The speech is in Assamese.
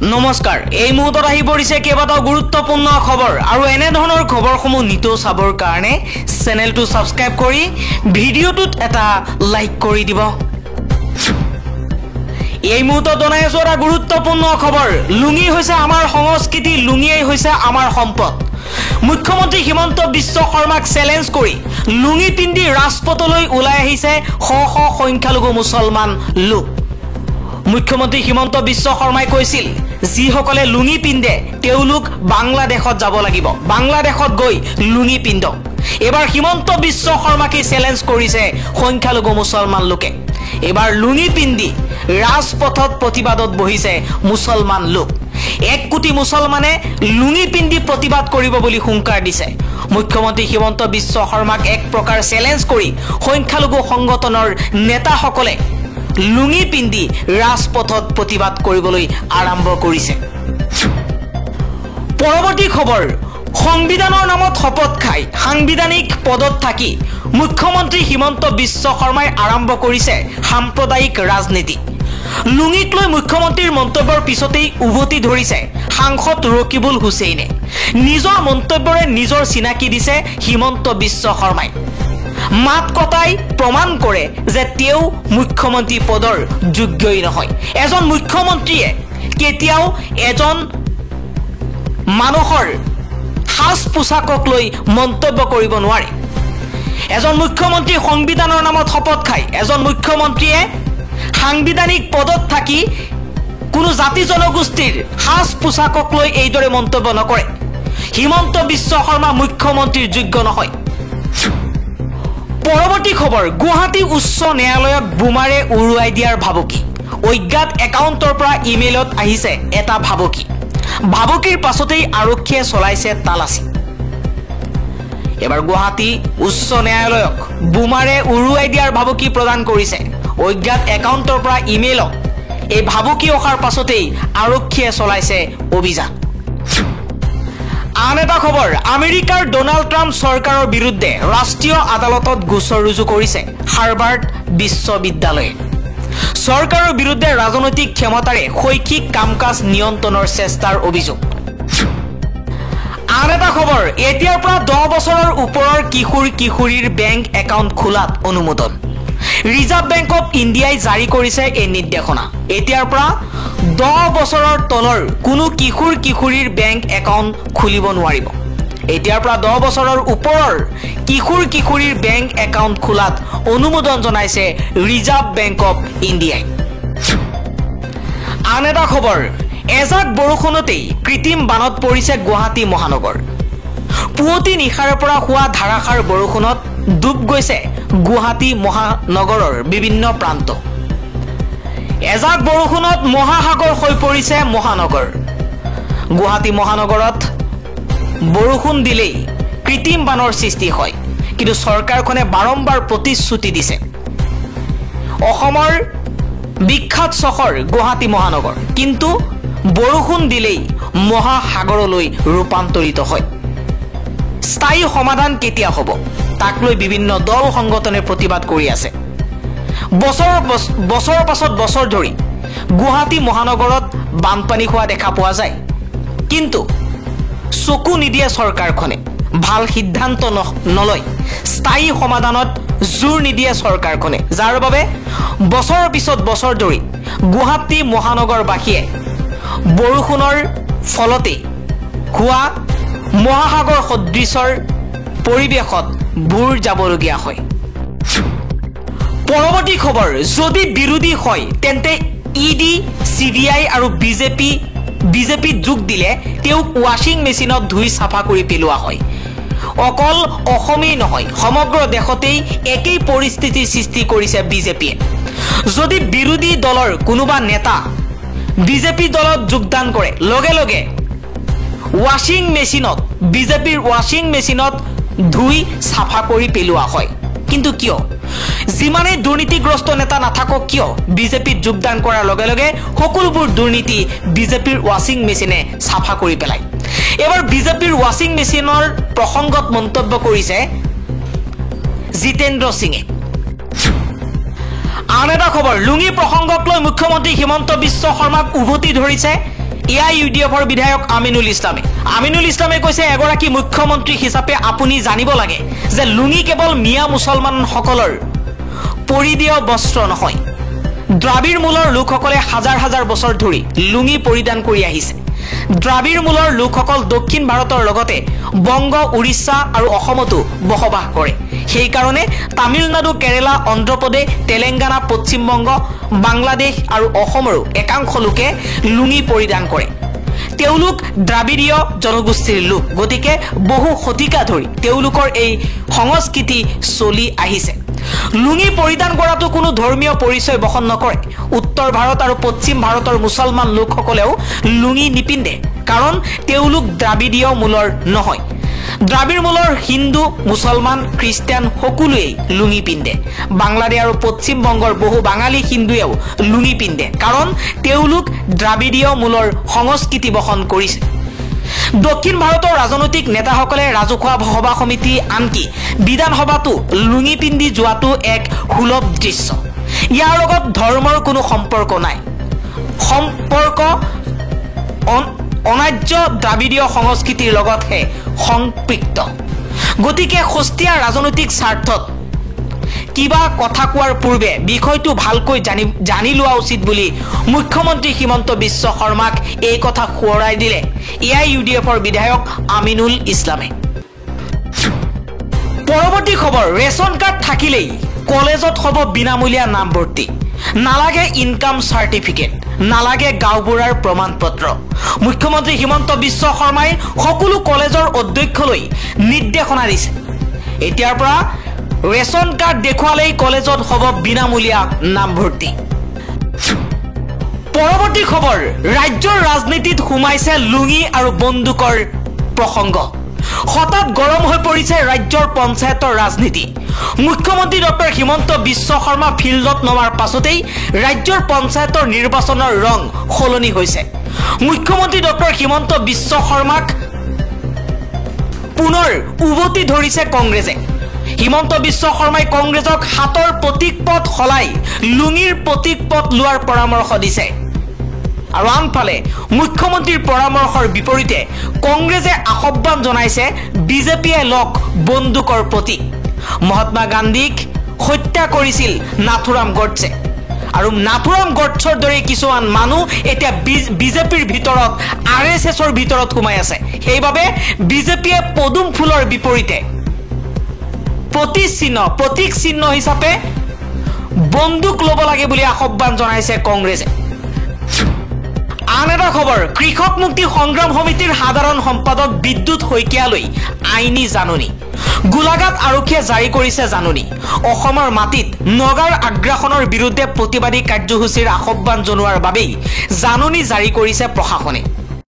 নমস্কাৰ এই মুহূৰ্তত আহি পৰিছে কেইবাটাও গুৰুত্বপূৰ্ণ খবৰ আৰু এনে ধৰণৰ খবৰসমূহ নিতৌ চাবৰ কাৰণে চেনেলটো সাবস্ক্ৰাইব কৰি ভিডিঅ'টোত এটা লাইক কৰি দিব। এই মুহূৰ্তত জনাই আছো এটা গুৰুত্বপূৰ্ণ খবৰ। লুঙি হৈছে আমাৰ সংস্কৃতি, লুঙিয়েই হৈছে আমাৰ সম্পদ। মুখ্যমন্ত্ৰী হিমন্ত বিশ্ব শৰ্মাক চ্যালেঞ্জ কৰি লুঙি পিন্ধি ৰাজপথলৈ ওলাই আহিছে শ শ সংখ্যালঘু মুছলমান লোক। মুখ্যমন্ত্ৰী হিমন্ত বিশ্ব শৰ্মাই কৈছিল যিসকলে লুঙি পিন্ধে তেওঁলোক বাংলাদেশত যাব লাগিব, বাংলাদেশত গৈ লুঙি পিন্ধক। এবাৰ হিমন্ত বিশ্ব শৰ্মাকে চ্যালেঞ্জ কৰিছে সংখ্যালঘু মুছলমান লোকে। এবাৰ লুঙি পিন্ধি ৰাজপথত প্ৰতিবাদত বহিছে মুছলমান লোক। 1 কোটি মুছলমানে লুঙি পিন্ধি প্ৰতিবাদ কৰিব বুলি হুংকাৰ দিছে। মুখ্যমন্ত্ৰী হিমন্ত বিশ্ব শৰ্মাক এক প্ৰকাৰ চ্যালেঞ্জ কৰি সংখ্যালঘু সংগঠনৰ নেতাসকলে লুঙি পিন্ধি ৰাজপথত প্ৰতিবাদ কৰিবলৈ আৰম্ভ কৰিছে। পৰৱৰ্তী খবৰ, সংবিধানৰ নামত শপত খাই সাংবিধানিক পদত থাকি মুখ্যমন্ত্ৰী হিমন্ত বিশ্ব শৰ্মাই আৰম্ভ কৰিছে সাম্প্ৰদায়িক ৰাজনীতি। লুঙিক লৈ মুখ্যমন্ত্ৰীৰ মন্তব্যৰ পিছতেই উভতি ধৰিছে সাংসদ ৰকিবুল হুছেইনে। নিজৰ মন্তব্যৰে নিজৰ চিনাকি দিছে হিমন্ত বিশ্ব শৰ্মাই। মাত কটাই প্ৰমাণ কৰে যে তেওঁ মুখ্যমন্ত্ৰী পদৰ যোগ্যই নহয়। এজন মুখ্যমন্ত্ৰীয়ে কেতিয়াও এজন মানুহৰ সাজ পোছাকক লৈ মন্তব্য কৰিব নোৱাৰে। এজন মুখ্যমন্ত্ৰী সংবিধানৰ নামত শপত খায়, এজন মুখ্যমন্ত্ৰীয়ে সাংবিধানিক পদত থাকি কোনো জাতি জনগোষ্ঠীৰ সাজ পোছাকক লৈ এইদৰে মন্তব্য নকৰে। হিমন্ত বিশ্ব শৰ্মা মুখ্যমন্ত্ৰীৰ যোগ্য নহয়। পৰৱৰ্তী খবৰ, গুৱাহাটী উচ্চ ন্যায়ালয়ক বোমাৰে উৰুৱাই দিয়াৰ ভাবুকি। অজ্ঞাত একাউণ্টৰ পৰা ইমেইলত আহিছে এটা ভাবুকি। ভাবুকিৰ পাছতেই আৰক্ষীয়ে চলাইছে তালাচী। এবাৰ গুৱাহাটী উচ্চ ন্যায়ালয়ক বোমাৰে উৰুৱাই দিয়াৰ ভাবুকি প্ৰদান কৰিছে। অজ্ঞাত একাউণ্টৰ পৰা ইমেইলত এই ভাবুকি অহাৰ পাছতেই আৰক্ষীয়ে চলাইছে অভিযান। আন এটা খবৰ, আমেৰিকাৰ ডোনাল্ড ট্ৰাম্প চৰকাৰৰ বিৰুদ্ধে ৰাষ্ট্ৰীয় আদালতত গোচৰ ৰুজু কৰিছে হাৰ্ভাৰ্ড বিশ্ববিদ্যালয়ে। চৰকাৰৰ বিৰুদ্ধে ৰাজনৈতিক ক্ষমতাৰে শৈক্ষিক কাম কাজ নিয়ন্ত্ৰণৰ চেষ্টাৰ অভিযোগ। আন এটা খবৰ, এতিয়াৰ পৰা 10 বছৰৰ ওপৰৰ কিশোৰ কিশোৰীৰ বেংক একাউণ্ট খোলাত অনুমোদন। ৰিজাৰ্ভ বেংক অফ ইণ্ডিয়াই জাৰি কৰিছে এই নিৰ্দেশনা। এতিয়াৰ পৰা 10 বছৰৰ তলৰ কোনো কিশোৰ কিশোৰীৰ বেংক একাউণ্ট খুলিব নোৱাৰিব। এতিয়াৰ পৰা 10 বছৰৰ ওপৰৰ কিশোৰ কিশোৰীৰ বেংক একাউণ্ট খোলাত অনুমোদন জনাইছে ৰিজাৰ্ভ বেংক অফ ইণ্ডিয়াই। আন এটা খবৰ, এজাক বৰষুণতেই কৃত্ৰিম বানত পৰিছে গুৱাহাটী মহানগৰ। পুৱতি নিশাৰে পৰা হোৱা ধাৰাসাৰ বৰষুণত ডুব গৈছে গুৱাহাটী মহানগৰৰ বিভিন্ন প্ৰান্ত। এজাক বৰষুণত মহাসাগৰ হৈ পৰিছে মহানগৰ। গুৱাহাটী মহানগৰত বৰষুণ দিলেই কৃত্ৰিম বানৰ সৃষ্টি হয়, কিন্তু চৰকাৰখনে বাৰম্বাৰ প্ৰতিশ্ৰুতি দিছে। অসমৰ বিখ্যাত চহৰ গুৱাহাটী মহানগৰ, কিন্তু বৰষুণ দিলেই মহাসাগৰলৈ ৰূপান্তৰিত হয়। স্থায়ী সমাধান কেতিয়া হ'ব তাক লৈ বিভিন্ন দল সংগঠনে প্ৰতিবাদ কৰি আছে। বছৰৰ পাছত বছৰ ধৰি গুৱাহাটী মহানগৰত বানপানী হোৱা দেখা পোৱা যায়, কিন্তু চকু নিদিয়ে চৰকাৰখনে। ভাল সিদ্ধান্ত নলয়, স্থায়ী সমাধানত জোৰ নিদিয়ে চৰকাৰখনে, যাৰ বাবে বছৰৰ পিছত বছৰ ধৰি গুৱাহাটী মহানগৰবাসীয়ে বৰষুণৰ ফলতে হোৱা মহাসাগৰ সদৃশৰ পৰিৱেশত বুৰ যাবলগীয়া হয়। পৰৱৰ্তী খবৰ, যদি বিৰোধী হয় তেন্তে ইডি, CBI আৰু বিজেপি যোগ দিলে তেওঁক ৱাশ্বিং মেচিনত ধুই চাফা কৰি পেলোৱা হয়। অকল অসমেই নহয়, সমগ্ৰ দেশতেই একেই পৰিস্থিতিৰ সৃষ্টি কৰিছে বিজেপিয়ে। যদি বিৰোধী দলৰ কোনোবা নেতা বিজেপি দলত যোগদান কৰে, লগে লগে ৱাশ্বিং মেচিনত বিজেপিৰ ৱাশ্বিং মেচিনত ধুই চাফা কৰি পেলোৱা হয়। কিন্তু কিয়? যিমানেই দুৰ্নীতিগ্ৰস্ত নেতা নাথাকক কিয়, বিজেপিত যোগদান কৰাৰ লগে লগে সকলোবোৰ দুৰ্নীতি বিজেপিৰ ৱাশ্বিং মেচিনে চাফা কৰি পেলায়। এবাৰ বিজেপিৰ ৱাশ্বিং মেচিনৰ প্ৰসংগত মন্তব্য কৰিছে জিতেন্দ্ৰ সিঙে। আন এটা খবৰ, লুঙি প্ৰসংগক লৈ মুখ্যমন্ত্ৰী হিমন্ত বিশ্ব শৰ্মাক উভতি ধৰিছে AIUDFৰ বিধায়ক আমিনুল ইছলামে কৈছে এগৰাকী মুখ্যমন্ত্ৰী হিচাপে আপুনি জানিব লাগে যে লুঙি কেৱল মিয়া মুছলমানসকলৰ পৰিধেয় বস্ত্ৰ নহয়। দ্ৰাবিড় মূলৰ লোকসকলে হাজাৰ হাজাৰ বছৰ ধৰি লুঙি পৰিধান কৰি আহিছে। দ্ৰাবিড় মূলৰ লোকসকল দক্ষিণ ভাৰতৰ লগতে বংগ, উৰিষ্যা আৰু অসমতো বসবাস কৰে। সেইকাৰণে তামিলনাডু, কেৰালা, অন্ধ্ৰপ্ৰদেশ, তেলেংগানা, পশ্চিমবংগ, বাংলাদেশ আৰু অসমৰো একাংশ লোকে লুঙি পৰিধান কৰে। তেওঁলোক দ্ৰাবিড়ীয় জনগোষ্ঠীৰ লোক, গতিকে বহু শতিকা ধৰি তেওঁলোকৰ এই সংস্কৃতি চলি আহিছে। লুঙি পৰিধান কৰাটো কোনো ধৰ্মীয় পৰিচয় বহন নকৰে। উত্তৰ ভাৰত আৰু পশ্চিম ভাৰতৰ মুছলমান লোকসকলেও লুঙি নিপিন্ধে, কাৰণ তেওঁলোক দ্ৰাবিড়ীয় মূলৰ নহয়। দ্ৰাবিড় মূলৰ হিন্দু, মুছলমান, খ্ৰীষ্টিয়ান সকলোৱেই লুঙি পিন্ধে। বাংলাদেশ আৰু পশ্চিম বংগৰ বহু বাঙালী হিন্দুৱেও লুঙি পিন্ধে, কাৰণ তেওঁলোক দ্ৰাবিড়ীয় মূলৰ সংস্কৃতি বহন কৰিছে। দক্ষিণ ভাৰতৰ ৰাজনৈতিক নেতাসকলে ৰাজহুৱা সভা সমিতি, আনকি বিধানসভাতো লুঙি পিন্ধি যোৱাটো এক সুলভ দৃশ্য। ইয়াৰ লগত ধৰ্মৰ কোনো সম্পৰ্ক নাই। সম্পৰ্ক অনাৰ্য দ্ৰাবিড়ীয় সংস্কৃতিৰ লগতহে সংপৃক্ত। গতিকে সস্তীয়া ৰাজনৈতিক স্বাৰ্থত কিবা কথা কোৱাৰ পূৰ্বে বিষয়টো ভালকৈ জানি লোৱা উচিত বুলি মুখ্যমন্ত্ৰী হিমন্ত বিশ্ব শৰ্মাক এই কথা সোঁৱৰাই দিলে AIUDFৰ বিধায়ক আমিনুল ইছলামে। পৰৱৰ্তী খবৰ, ৰেচন কাৰ্ড থাকিলেই কলেজত হ'ব বিনামূলীয়া নামভৰ্তি। নালাগে ইনকাম চাৰ্টিফিকেট, নালাগে গাঁওবুঢ়াৰ প্ৰমাণ পত্ৰ। মুখ্যমন্ত্ৰী হিমন্ত বিশ্ব শৰ্মাই সকলো কলেজৰ অধ্যক্ষলৈ নিৰ্দেশনা দিছে। এতিয়াৰ পৰা ৰেচন কাৰ্ড দেখুৱালেই কলেজত হ'ব বিনামূলীয়া নামভৰ্তি। পৰৱৰ্তী খবৰ, ৰাজ্যৰ ৰাজনীতিত সোমাইছে লুঙি আৰু বন্দুকৰ প্ৰসংগ। হঠাৎ গৰম হৈ পৰিছে ৰাজ্যৰ পঞ্চায়তৰ ৰাজনীতি। মুখ্যমন্ত্ৰী ডক্টৰ হিমন্ত বিশ্ব শৰ্মা ফিল্ডত নমাৰ পাছতেই ৰাজ্যৰ পঞ্চায়তৰ নিৰ্বাচনৰ ৰং সলনি হৈছে। মুখ্যমন্ত্ৰী ডক্টৰ হিমন্ত বিশ্ব শৰ্মাক পুনৰ উভতি ধৰিছে কংগ্ৰেছে। হিমন্ত বিশ্ব শৰ্মাই কংগ্ৰেছক হাতৰ প্ৰতীক পথ সলাই লুঙিৰ প্ৰতীক পথ লোৱাৰ পৰামৰ্শ দিছে। আৰু আনফালে মুখ্যমন্ত্ৰীৰ পৰামৰ্শৰ বিপৰীতে কংগ্ৰেছে আহ্বান জনাইছে বিজেপিয়ে লওক বন্দুকৰ প্ৰতীক। মহাত্মা গান্ধীক হত্যা কৰিছিল নাথুৰাম গডছে, আৰু নাথুৰাম গডছৰ দৰে কিছুমান মানুহ এতিয়া বিজেপিৰ ভিতৰত, RSSৰ ভিতৰত সোমাই আছে। সেইবাবে বিজেপিয়ে পদুম ফুলৰ বিপৰীতে প্ৰতীক চিহ্ন হিচাপে বন্দুক ল'ব লাগে বুলি আহ্বান জনাইছে কংগ্ৰেছে। আন এটা খবৰ, কৃষক মুক্তি সংগ্ৰাম সমিতিৰ সাধাৰণ সম্পাদক বিদ্যুৎ শইকীয়ালৈ আইনী জাননী। গোলাঘাট আৰক্ষীয়ে জাৰি কৰিছে জাননী। অসমৰ মাটিত নগাৰ আগ্ৰাসনৰ বিৰুদ্ধে প্ৰতিবাদী কাৰ্যসূচীৰ আহ্বান জনোৱাৰ বাবেই জাননী জাৰি কৰিছে প্ৰশাসনে।